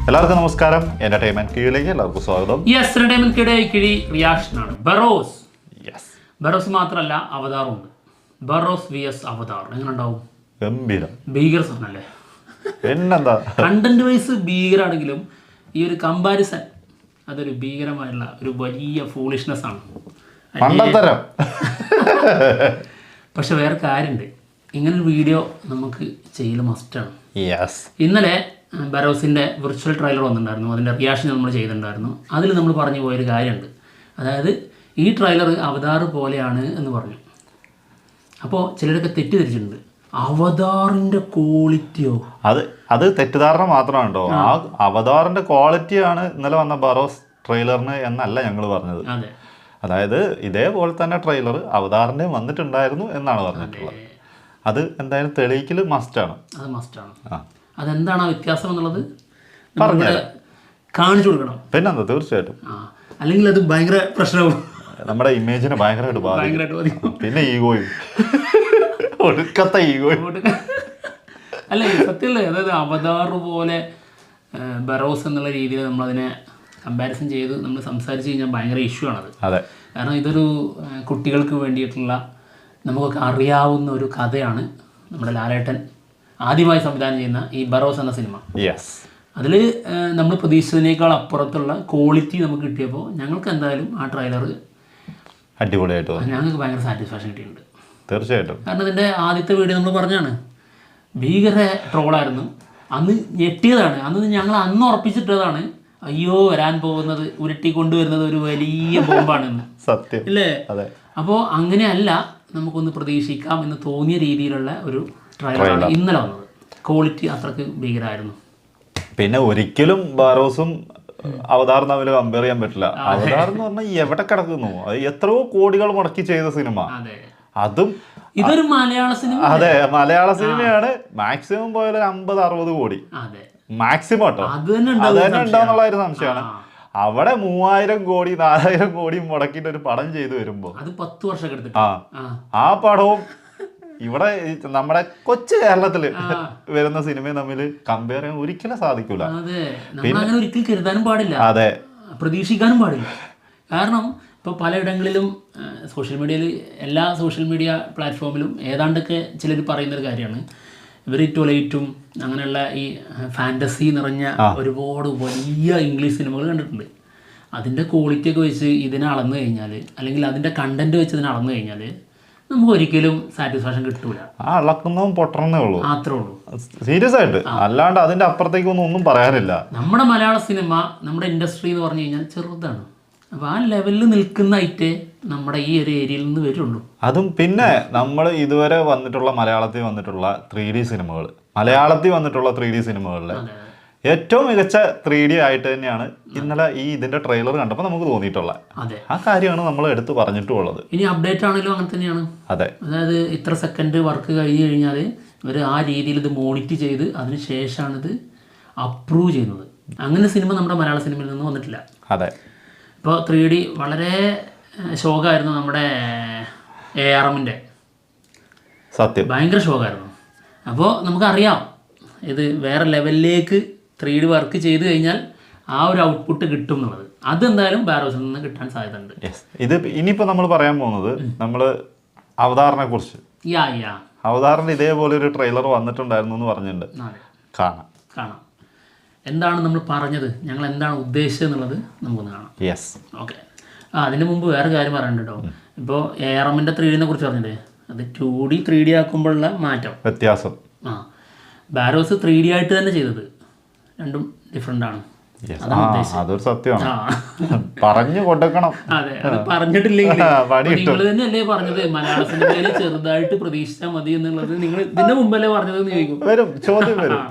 എല്ലാവർക്കും നമസ്കാരം. എന്റർടൈൻമെന്റ് കീഴിലേക്ക് എല്ലാവർക്കും സ്വാഗതം. യെസ്, എന്റർടൈൻമെന്റ് കിഴി റിയാക്ഷൻ ആണ്. ബറോസ്. യെസ്, ബറോസ് മാത്രമല്ല, അവതാറും ഉണ്ട്. ബറോസ് vs അവതാർ എങ്ങനെ ഉണ്ടാവും? ഗംഭീരം, ഭീകര സാധനല്ലേ? പിന്നെന്താ, കണ്ടന്റ് വൈസ് ഭീകരാണെങ്കിലും ഈ ഒരു കമ്പാരിസൺ അതൊരു ഭീകരമായുള്ള ഒരു വലിയ ഫൂളിഷ്നെസ് ആണ്. പണ്ടത്തരം. പക്ഷെ വേറെ കാര്യമുണ്ട്, ഇങ്ങനൊരു വീഡിയോ നമുക്ക് ചെയ്യൽ മസ്റ്റാണ്. യെസ്, ഇന്നലെ ബറോസിൻ്റെ വിർച്വൽ ട്രെയിലർ വന്നിട്ടുണ്ടായിരുന്നു. അതിൻ്റെ റിയാക്ഷൻ നമ്മൾ ചെയ്തിട്ടുണ്ടായിരുന്നു. അതിൽ നമ്മൾ പറഞ്ഞു പോയൊരു കാര്യമുണ്ട്. അതായത് ഈ ട്രെയിലർ അവതാർ പോലെയാണ് എന്ന് പറഞ്ഞു. അപ്പോൾ ചിലരൊക്കെ തെറ്റിദ്ധരിച്ചിട്ടുണ്ട്. അവതാറിൻ്റെ ക്വാളിറ്റിയോ? അത് തെറ്റിദ്ധാരണ മാത്രമാണ് കേട്ടോ. ആ അവതാറിന്റെ ക്വാളിറ്റിയാണ് ഇന്നലെ വന്ന ബറോസ് ട്രെയിലറിന് എന്നല്ല ഞങ്ങൾ പറഞ്ഞത്. അതെ, അതായത് ഇതേപോലെ തന്നെ ട്രെയിലർ അവതാറിന്റെ വന്നിട്ടുണ്ടായിരുന്നു എന്നാണ് പറഞ്ഞിട്ടുള്ളത്. അത് എന്തായാലും തെളിയിക്കൽ മസ്റ്റാണ്. അത് മസ്റ്റാണ്. അതെന്താണ് ആ വ്യത്യാസം എന്നുള്ളത് പറഞ്ഞത് കാണിച്ചു കൊടുക്കണം. പിന്നെന്താ, തീർച്ചയായിട്ടും. അല്ലെങ്കിൽ അത് ഭയങ്കര പ്രശ്നവും, നമ്മുടെ ഇമേജിനെ ഭയങ്കരമായിട്ട് ബാധിക്കും. പിന്നെ ഈഗോയും, ഒടുക്കത്തെ ഈഗോയും. അല്ല, സത്യമല്ലേ? അതായത് അവതാർ പോലെ ബറോസ് എന്നുള്ള രീതിയിൽ നമ്മളതിനെ കമ്പാരിസൺ ചെയ്ത് നമ്മൾ സംസാരിച്ച് കഴിഞ്ഞാൽ ഭയങ്കര ഇഷ്യൂ ആണത്. അതെ, കാരണം ഇതൊരു കുട്ടികൾക്ക് വേണ്ടിയിട്ടുള്ള നമുക്കൊക്കെ അറിയാവുന്ന ഒരു കഥയാണ്. നമ്മുടെ ലാലേട്ടൻ ആദ്യമായി സംവിധാനം ചെയ്യുന്ന ഈ ബറോസ് എന്ന സിനിമ. യെസ്, അതിൽ നമ്മൾ പ്രതീക്ഷിച്ചതിനേക്കാൾ അപ്പുറത്തുള്ള ക്വാളിറ്റി നമുക്ക് കിട്ടിയപ്പോൾ ഞങ്ങൾക്ക് എന്തായാലും ആ ട്രെയിലർ അടിപൊളിയായിട്ട് ഞങ്ങൾക്ക് ഭയങ്കര സാറ്റിസ്ഫാക്ഷൻ കിട്ടിയിട്ടുണ്ട്. തീർച്ചയായിട്ടും. കാരണം ഇതിൻ്റെ ആദ്യത്തെ വീഡിയോ നമ്മൾ പറഞ്ഞാണ്, ഭീകര ട്രോളായിരുന്നു. അന്ന് ഞെട്ടിയതാണ്. ഞങ്ങൾ അന്ന് ഉറപ്പിച്ചിട്ടതാണ്, അയ്യോ വരാൻ പോകുന്നത് ഉരുട്ടി കൊണ്ടുവരുന്നത് ഒരു വലിയ ബോംബാണെന്ന്. സത്യം ഇല്ലേ? അതെ. അപ്പോൾ അങ്ങനെയല്ല നമുക്കൊന്ന് പ്രതീക്ഷിക്കാം എന്ന് തോന്നിയ രീതിയിലുള്ള ഒരു ട്രെയിലറാണ് ഇന്നലെ വന്നത്. ക്വാളിറ്റി അത്രക്ക് ഭീകരമായിരുന്നു. പിന്നെ ഒരിക്കലും ബറോസും അവതാറും തമ്മിൽ കമ്പയർ ചെയ്യാൻ പറ്റില്ല. അവതാർ എന്ന് പറഞ്ഞാൽ എവിടെ കിടക്കുന്നു, അത് എത്രയോ കോടികൾ മുടക്കി ചെയ്ത സിനിമ. അതും ഇതൊരു മലയാള സിനിമ. അതെ, മലയാള സിനിമയാണ്. മാക്സിമം പോയാൽ 50-60 കോടി മാക്സിമം കേട്ടോ. അത് തന്നെ ഉണ്ടാവുന്നുള്ള ഒരു സംശയമാണ്. അവിടെ 3000 കോടി 4000 കോടി മുടക്കിയിട്ട് ഒരു പടം ചെയ്തു വരുമ്പോ അത് 10 വർഷം എടുത്തിട്ട് ആ പടവും ഇവിടെ നമ്മുടെ കൊച്ചു കേരളത്തില് വരുന്ന സിനിമയും തമ്മിൽ കമ്പയർ ചെയ്യാൻ ഒരിക്കലും സാധിക്കൂല. അങ്ങനെ ഒരിക്കലും കരുതാനും പാടില്ല, അതെ, പ്രതീക്ഷിക്കാനും പാടില്ല. കാരണം ഇപ്പോൾ പലയിടങ്ങളിലും സോഷ്യൽ മീഡിയയിൽ, എല്ലാ സോഷ്യൽ മീഡിയ പ്ലാറ്റ്ഫോമിലും ഏതാണ്ടൊക്കെ ചിലർ പറയുന്നൊരു കാര്യമാണ്, ഇവർ ടൊലൈറ്റും അങ്ങനെയുള്ള ഈ ഫാൻറ്റസി നിറഞ്ഞ ഒരുപാട് വലിയ ഇംഗ്ലീഷ് സിനിമകൾ കണ്ടിട്ടുണ്ട്. അതിൻ്റെ ക്വാളിറ്റിയൊക്കെ വെച്ച് ഇതിനെ അളന്നു കഴിഞ്ഞാൽ, അല്ലെങ്കിൽ അതിൻ്റെ കണ്ടന്റ് വെച്ച് ഇതിനെ അളന്നു കഴിഞ്ഞാൽ നമുക്ക് ഒരിക്കലും സാറ്റിസ്ഫാക്ഷൻ കിട്ടൂല. അളക്കുന്നതും പൊട്ടണേ ഉള്ളൂ, മാത്രമേ ഉള്ളൂ. സീരിയസ് ആയിട്ട്. അല്ലാണ്ട് അതിന്റെ അപ്പുറത്തേക്കൊന്നും ഒന്നും പറയാനില്ല. നമ്മുടെ മലയാള സിനിമ, നമ്മുടെ ഇൻഡസ്ട്രി എന്ന് പറഞ്ഞു കഴിഞ്ഞാൽ ചെറുതാണ്. അപ്പോൾ ആ ലെവലിൽ നിൽക്കുന്ന ഐറ്റേ നമ്മുടെ ഈ ഒരു ഏരിയയിൽ നിന്ന് വരുള്ളൂ. അതും പിന്നെ നമ്മൾ ഇതുവരെ വന്നിട്ടുള്ള മലയാളത്തിൽ വന്നിട്ടുള്ള 3D സിനിമകൾ, മലയാളത്തിൽ വന്നിട്ടുള്ള 3D സിനിമകളിൽ ഏറ്റവും മികച്ച 3D ആയിട്ട് തന്നെയാണ് ഇന്നലെ ഇതിന്റെ ട്രെയിലർ കണ്ടപ്പോൾ നമുക്ക് തോന്നിയിട്ടുള്ളത്. ആ കാര്യമാണ് നമ്മൾ എടുത്ത് പറഞ്ഞിട്ടുള്ളത്. ഇനി അപ്ഡേറ്റ് ആണെങ്കിലും അങ്ങനെ തന്നെയാണ്. അതെ, അതായത് ഇത്ര സെക്കൻഡ് വർക്ക് കഴിഞ്ഞ് കഴിഞ്ഞാൽ ഇവർ ആ രീതിയിൽ ഇത് മോണിറ്റ് ചെയ്ത് അതിന് ശേഷമാണ് ഇത് അപ്രൂവ് ചെയ്യുന്നത്. അങ്ങനെ സിനിമ നമ്മുടെ മലയാള സിനിമയിൽ നിന്ന് വന്നിട്ടില്ല. അതെ, ഇപ്പോൾ 3D വളരെ ശോകമായിരുന്നു. നമ്മുടെ ARMൻ്റെ സത്യം ഭയങ്കര ശോകമായിരുന്നു. അപ്പോൾ നമുക്കറിയാം ഇത് വേറെ ലെവലിലേക്ക് 3D വർക്ക് ചെയ്ത് കഴിഞ്ഞാൽ ആ ഒരു ഔട്ട്പുട്ട് കിട്ടും എന്നുള്ളത്. അതെന്തായാലും ബറോസിൽ നിന്ന് കിട്ടാൻ സാധ്യതയുണ്ട്. ഇത് ഇനിയിപ്പോൾ നമ്മൾ പറയാൻ പോകുന്നത് നമ്മൾ അവതാറിനെ കുറിച്ച്. അവതാറിന് ഇതേപോലെ ഒരു ട്രെയിലർ വന്നിട്ടുണ്ടായിരുന്നു എന്ന് പറഞ്ഞിട്ടുണ്ട്. കാണാം എന്താണ് നമ്മൾ പറഞ്ഞത്, ഞങ്ങൾ എന്താണ് ഉദ്ദേശിച്ചത് എന്നുള്ളത് നമുക്കൊന്ന് കാണാം. Yes, okay. അതിന് മുമ്പ് വേറെ കാര്യം പറയണ്ട കേട്ടോ. ഇപ്പോൾ ARMൻ്റെ 3Dനെ കുറിച്ച് പറഞ്ഞില്ലേ, അത് 2D 3D ആക്കുമ്പോഴുള്ള മാറ്റം, വ്യത്യാസം. ബറോസ് 3D ആയിട്ട് തന്നെ ചെയ്തത്, രണ്ടും ഡിഫറെൻ്റ് ആണ്. അതൊരു സത്യമാണ്, പറഞ്ഞു കൊടുക്കണം. അതെ, അത് പറഞ്ഞിട്ടില്ലെങ്കിൽ നിങ്ങൾ തന്നെയല്ലേ പറഞ്ഞത് മലയാള സിനിമയിൽ ചെറുതായിട്ട് പ്രതീക്ഷിച്ചാൽ മതി എന്നുള്ളത്. നിങ്ങൾ ഇതിന്റെ മുമ്പല്ലേ പറഞ്ഞതെന്ന് ചോദിക്കും, ചോദ്യം വരും.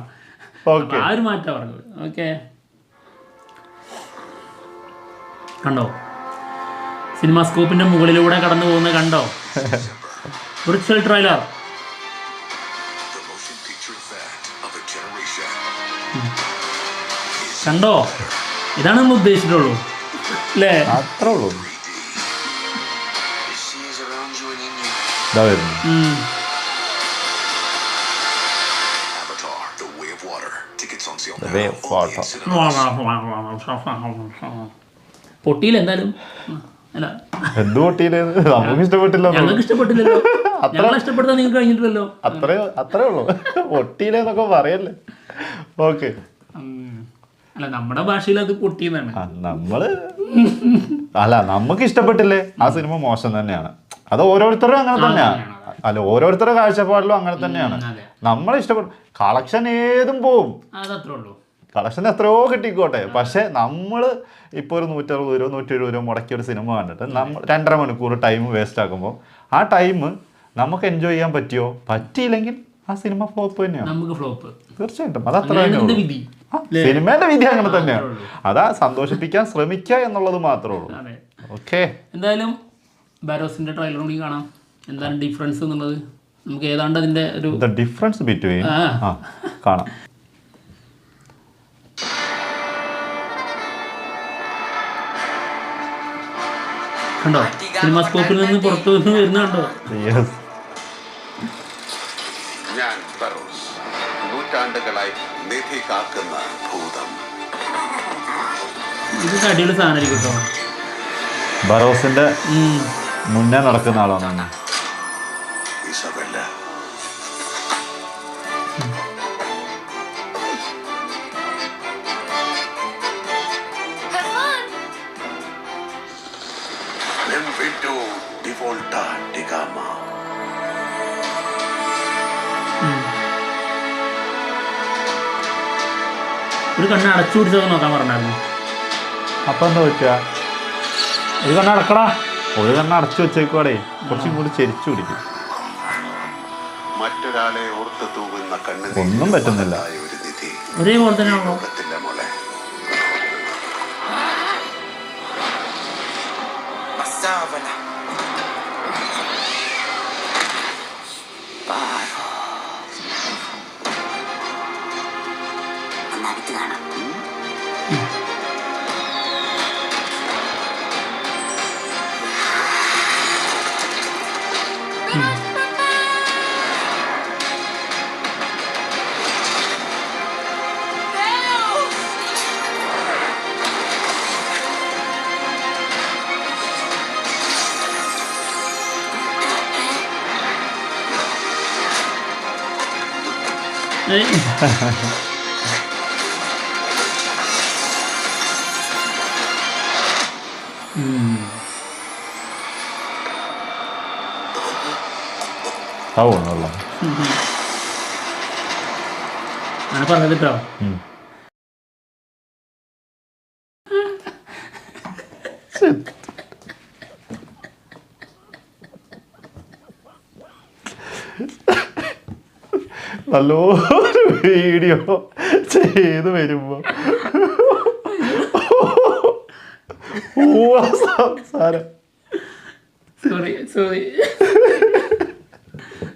ആ ഒരു മാറ്റാ പറഞ്ഞത്. ഓക്കെ, കണ്ടോ സിനിമാസ്കോപ്പിന്റെ മുകളിലൂടെ കടന്നു പോകുന്ന കണ്ടോ വിർച്വൽ ട്രെയിലർ. കണ്ടോ, ഇതാണ് നമ്മൾ ഉദ്ദേശിച്ചിട്ടുള്ളൂ അല്ലേ? അത്രേ ഉള്ളൂ. ഫോട്ടോ. പൊട്ടിയില്ല എന്തായാലും. അല്ല എന്ത് പൊട്ടിയില്ലേ? നമുക്ക് ഇഷ്ടപ്പെട്ടില്ല. ഞങ്ങൾക്ക് ഇഷ്ടപ്പെട്ടില്ലല്ലോ. ഞങ്ങളെ ഇഷ്ടപ്പെടുത്താൻ നിങ്ങൾക്ക് കഴിഞ്ഞിട്ടില്ലല്ലോ. അത്രേ ഉള്ളൂ. പൊട്ടിയില്ലെന്നൊക്കെ പറയല്ലേ. ഓക്കെ. അല്ല നമ്മുടെ ഭാഷയിൽ അത് പൊട്ടിയെന്നാണ്. നമുക്ക് ഇഷ്ടപ്പെട്ടില്ലേ ആ സിനിമ മോശം തന്നെയാണ്. അത് ഓരോരുത്തരും അങ്ങനെ തന്നെയാണ്. അല്ല, ഓരോരുത്തരുടെ കാഴ്ചപ്പാടിലും അങ്ങനെ തന്നെയാണ്. നമ്മളെ ഇഷ്ടപ്പെട്ടു. കളക്ഷൻ ഏതും പോവും, അതത്രേ ഉള്ളൂ. കളക്ഷൻ എത്രയോ കിട്ടിക്കോട്ടെ. പക്ഷെ നമ്മൾ ഇപ്പോൾ ഒരു 160 രൂപ 170 രൂപ മുടക്കിയ ഒരു സിനിമ കണ്ടിട്ട് നമ്മൾ 2.5 മണിക്കൂർ ടൈം വേസ്റ്റ് ആക്കുമ്പോൾ ആ ടൈം നമുക്ക് എൻജോയ് ചെയ്യാൻ പറ്റിയോ? പറ്റിയില്ലെങ്കിൽ ആ സിനിമ ഫ്ലോപ്പ് തന്നെയാണ്. നമുക്ക് ഫ്ലോപ്പ് തീർച്ചയായിട്ടും. അത് അത്ര സിനിമേന്റെ വിധി അങ്ങനെ തന്നെയാണ്. അതാ സന്തോഷിപ്പിക്കാൻ ശ്രമിക്കുക എന്നുള്ളത് മാത്രമേ ഉള്ളൂ. ഓക്കെ, എന്തായാലും ബാരോസിന്റെ ട്രെയിലർ കൂടി കാണാം. എന്താണ് ഡിഫറൻസ് എന്നുള്ളത് നമുക്ക് ഏതാണ്ട് അതിന്റെ ഒരു ഡിഫറൻസ് ബിറ്റ്വീൻ കാണാം. കണ്ടോ, സിനിമാസ്കോപ്പിൽ നിന്ന് പുറത്തു നിന്ന് വരുന്ന കണ്ടോ? ഞാൻ ബറോസ്, നൂറ്റാണ്ടുകളായി നിധി കാക്കുന്ന ഭൂതം. ഇത് അടിപൊളി സാധനമായിരിക്കും കേട്ടോ. ബറോസിന്റെ മുന്നേ നടക്കുന്ന ആളാണ് Isabella. Benvenuto di volta di gamma. ഒരു കണ്ണ് അടച്ചു പിടിച്ചൊക്കെ നോക്കാൻ പറഞ്ഞായിരുന്നു. അപ്പൊ എന്താ പറ്റുക? ഒരു കണ്ണ് അടക്കടാ. ഒരു കണ്ണ് അടച്ചു വെച്ചേക്കുവാടേ, കുറച്ചും കൂടി ചെരിച്ചു പിടിക്കും. മറ്റൊരാളെ ഓർത്ത് തൂകുന്ന കണ്ണ് ഒന്നും പറ്റുന്നില്ല. ഒരു നിധി ഒരേപോലെ തന്നെയാണോ? മോളെ. അങ്ങനെ പറഞ്ഞത് കേട്ടോ. നല്ലൊരു വീഡിയോ ചെയ്ത് വരുമ്പോ സംസാരം സോറി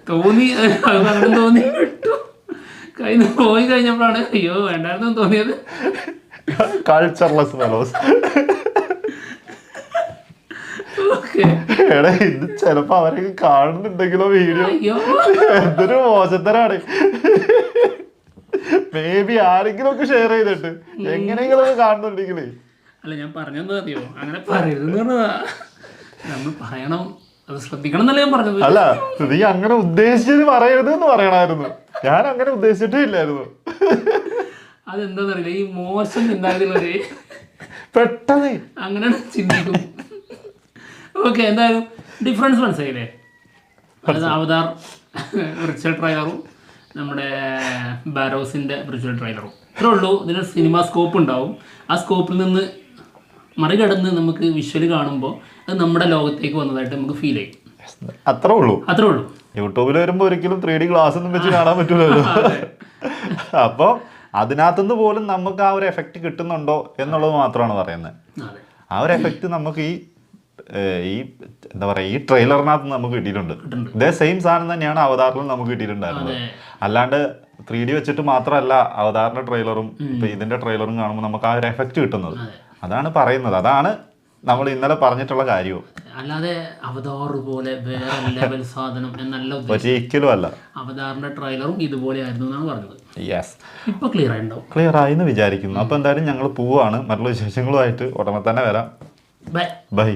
തോന്നി, അങ്ങനെ തോന്നി വിട്ടു. കഴിഞ്ഞ് പോയി കഴിഞ്ഞപ്പോഴാണ് അയ്യോ വേണ്ടായിരുന്നു തോന്നിയത്. Cultureless fellows. എടാ, ഇത് ചെലപ്പോ അവരൊക്കെ കാണുന്നുണ്ടെങ്കിലോ വീഡിയോ എന്തൊരു മോശത്തരാണ്. മേ ബി ആരെങ്കിലും ഒക്കെ ഷെയർ ചെയ്തിട്ട് എങ്ങനെയെങ്കിലും ഒക്കെ കാണുന്നുണ്ടെങ്കിലേ. അല്ല, ഞാൻ പറഞ്ഞെന്താ അറിയോ, അങ്ങനെ പറയരുതെന്ന് പറഞ്ഞതാ. നമ്മൾ പറയണം, അത് ശ്രദ്ധിക്കണം എന്നല്ല ഞാൻ പറഞ്ഞത്. അല്ല, നീ അങ്ങനെ ഉദ്ദേശിച്ചത് പറയരുത് എന്ന് പറയണമായിരുന്നു. ഞാൻ അങ്ങനെ ഉദ്ദേശിച്ചിട്ടേ ഇല്ലായിരുന്നു. അതെന്താന്നറിയില്ല, ഈ മോശം ചിന്താഗതിയുള്ളവര് പെട്ടെന്ന് അങ്ങനെയാണ് ചിന്തിക്കും. ഓക്കെ, എന്തായാലും ഡിഫറൻസ് മനസ്സിലായില്ലേ? അതായത് അവതാർ വിർച്വൽ ട്രെയിലറും നമ്മുടെ ബാരോസിൻ്റെ വിർച്വൽ ട്രെയിലറും ഇത്രേ ഉള്ളൂ. ഇതിന് സിനിമ സ്കോപ്പ് ഉണ്ടാവും. ആ സ്കോപ്പിൽ നിന്ന് മറികടന്ന് നമുക്ക് വിഷ്വൽ കാണുമ്പോൾ അത് നമ്മുടെ ലോകത്തേക്ക് വന്നതായിട്ട് നമുക്ക് ഫീൽ ചെയ്യും. അത്രേ ഉള്ളൂ. യൂട്യൂബിൽ വരുമ്പോൾ ഒരിക്കലും 3D ഗ്ലാസ് ഒന്നും വെച്ച് കാണാൻ പറ്റൂലല്ലോ. അപ്പോൾ അതിനകത്തുനിന്ന് പോലും നമുക്ക് ആ ഒരു എഫക്റ്റ് കിട്ടുന്നുണ്ടോ എന്നുള്ളത് മാത്രമാണ് പറയുന്നത്. ആ ഒരു എഫക്റ്റ് നമുക്ക് ഈ എന്താ പറയുക, ഈ ട്രെയിലറിനകത്ത് നമുക്ക് കിട്ടിയിട്ടുണ്ട്. ഇതേ സെയിം സാധനം തന്നെയാണ് അവതാറിലും നമുക്ക് കിട്ടിയിട്ടുണ്ടായിരുന്നത്. അല്ലാണ്ട് 3D വെച്ചിട്ട് മാത്രമല്ല അവതാറിന്റെ ട്രെയിലറും ഇപ്പൊ ഇതിന്റെ ട്രെയിലറും കാണുമ്പോൾ നമുക്ക് ആ ഒരു എഫക്റ്റ് കിട്ടുന്നത്. അതാണ് പറയുന്നത്. അതാണ് നമ്മൾ ഇന്നലെ പറഞ്ഞിട്ടുള്ള കാര്യവും. അല്ലാതെ അവതാർ പോലെ വേറെ ലെവൽ സാധനം എന്നല്ല ഒരിക്കലും അല്ല. അവതാറിന്റെ ട്രെയിലറും ഇതുപോലെ ആയിരുന്നു എന്നാണ് പറഞ്ഞത്. യെസ്, ഇപ്പൊ ക്ലിയർ ആയിട്ടുണ്ടാവും. ക്ലിയർ ആയി എന്ന് വിചാരിക്കുന്നു. അപ്പോൾ എന്തായാലും ഞങ്ങൾ പോവാണ്. മറ്റുള്ള വിശേഷങ്ങളുമായിട്ട് ഉടനെ തന്നെ വരാം. ബൈ. ബൈ.